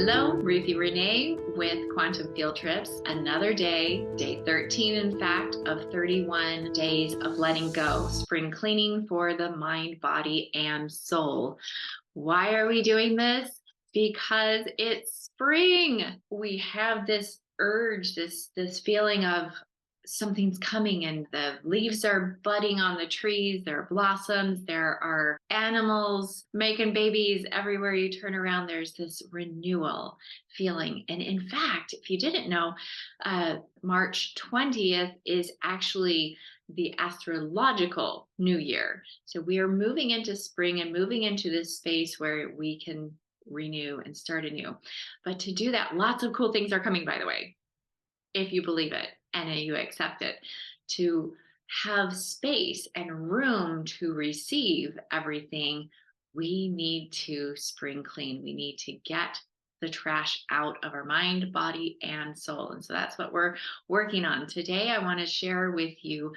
Hello, Ruthie Renee with Quantum Field Trips. Another day, day 13, in fact, of 31 days of letting go. Spring cleaning for the mind, body, and soul. Why are we doing this? Because it's spring. We have this urge, this feeling of something's coming, and the leaves are budding on the trees. There are blossoms. There are animals making babies everywhere you turn around. There's this renewal feeling. And in fact, if you didn't know, March 20th is actually the astrological new year. So we are moving into spring and moving into this space where we can renew and start anew. But to do that, lots of cool things are coming, by the way, if you believe it and you accept it. To have space and room to receive everything, we need to spring clean. We need to get the trash out of our mind, body, and soul. And so that's what we're working on. Today, I want to share with you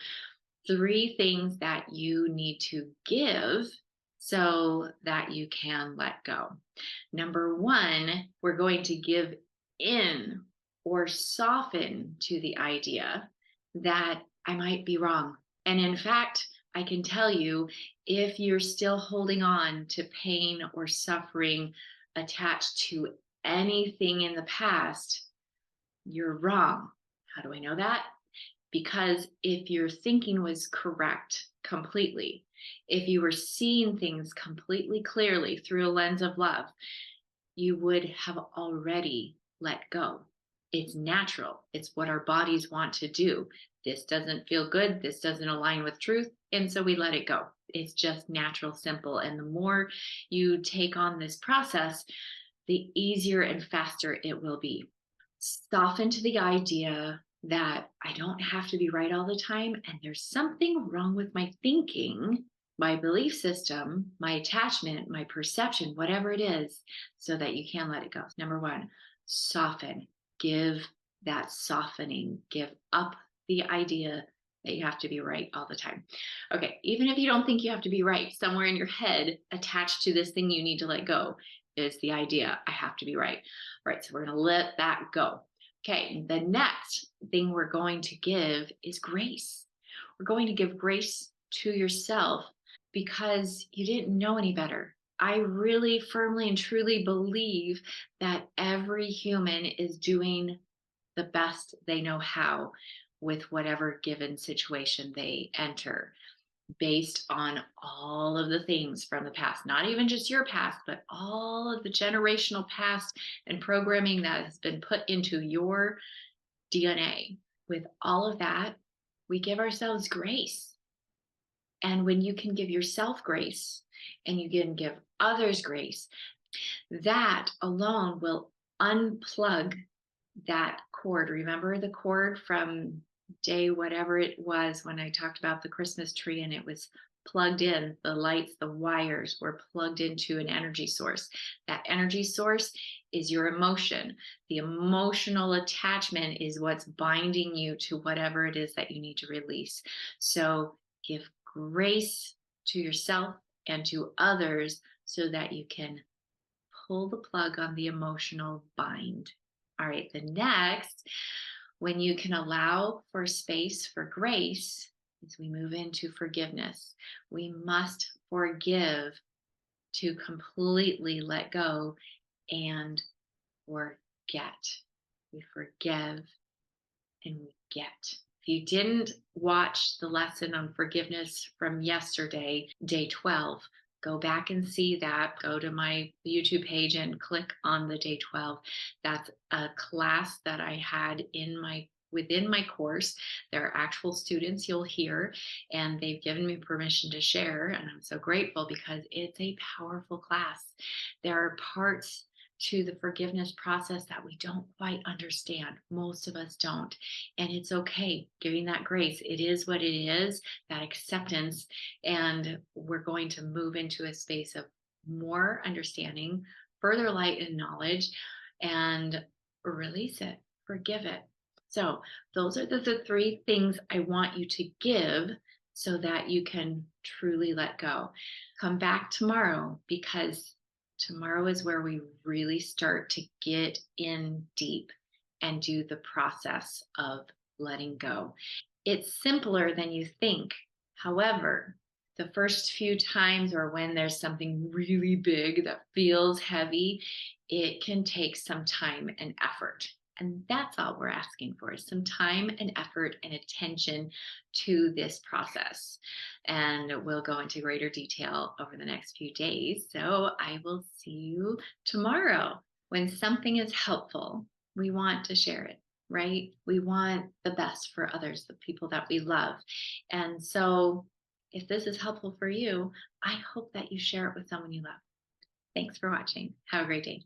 3 things that you need to give so that you can let go. Number 1, we're going to give in or soften to the idea that I might be wrong. And in fact, I can tell you, if you're still holding on to pain or suffering attached to anything in the past, you're wrong. How do I know that? Because if your thinking was correct completely, if you were seeing things completely clearly through a lens of love, you would have already let go. It's natural. It's what our bodies want to do. This doesn't feel good. This doesn't align with truth. And so we let it go. It's just natural, simple. And the more you take on this process, the easier and faster it will be. Soften to the idea that I don't have to be right all the time. And there's something wrong with my thinking, my belief system, my attachment, my perception, whatever it is, so that you can let it go. Number 1, soften. Give that softening. Give up the idea that you have to be right all the time. Okay, even if you don't think you have to be right, somewhere in your head attached to this thing you need to let go is the idea, I have to be right. All right, so we're going to let that go. Okay, the next thing we're going to give is grace. We're going to give grace to yourself because you didn't know any better. I really firmly and truly believe that every human is doing the best they know how with whatever given situation they enter, based on all of the things from the past, not even just your past, but all of the generational past and programming that has been put into your DNA. With all of that, we give ourselves grace. And when you can give yourself grace and you can give others grace, that alone will unplug that cord. Remember the cord from day whatever it was when I talked about the Christmas tree, and it was plugged in, the lights, the wires were plugged into an energy source. That energy source is your emotion. The emotional attachment is what's binding you to whatever it is that you need to release. So give grace to yourself and to others so that you can pull the plug on the emotional bind. All right, the next, when you can allow for space for grace, as we move into forgiveness, we must forgive to completely let go and forget. We forgive and we get. If you didn't watch the lesson on forgiveness from yesterday, day 12, go back and see that. Go to my YouTube page and click on the day 12. That's a class that I had within my course. There are actual students you'll hear, and they've given me permission to share. And I'm so grateful because it's a powerful class. There are parts to the forgiveness process that we don't quite understand. Most of us don't. And it's okay giving that grace. It is what it is, that acceptance. And we're going to move into a space of more understanding, further light and knowledge, and release it, forgive it. So those are the 3 things I want you to give so that you can truly let go. Come back tomorrow because Tomorrow is where we really start to get in deep and do the process of letting go. It's simpler than you think. However, the first few times or when there's something really big that feels heavy, it can take some time and effort. And that's all we're asking for is some time and effort and attention to this process. And we'll go into greater detail over the next few days. So I will see you tomorrow. When something is helpful, we want to share it, right? We want the best for others, the people that we love. And so if this is helpful for you, I hope that you share it with someone you love. Thanks for watching. Have a great day.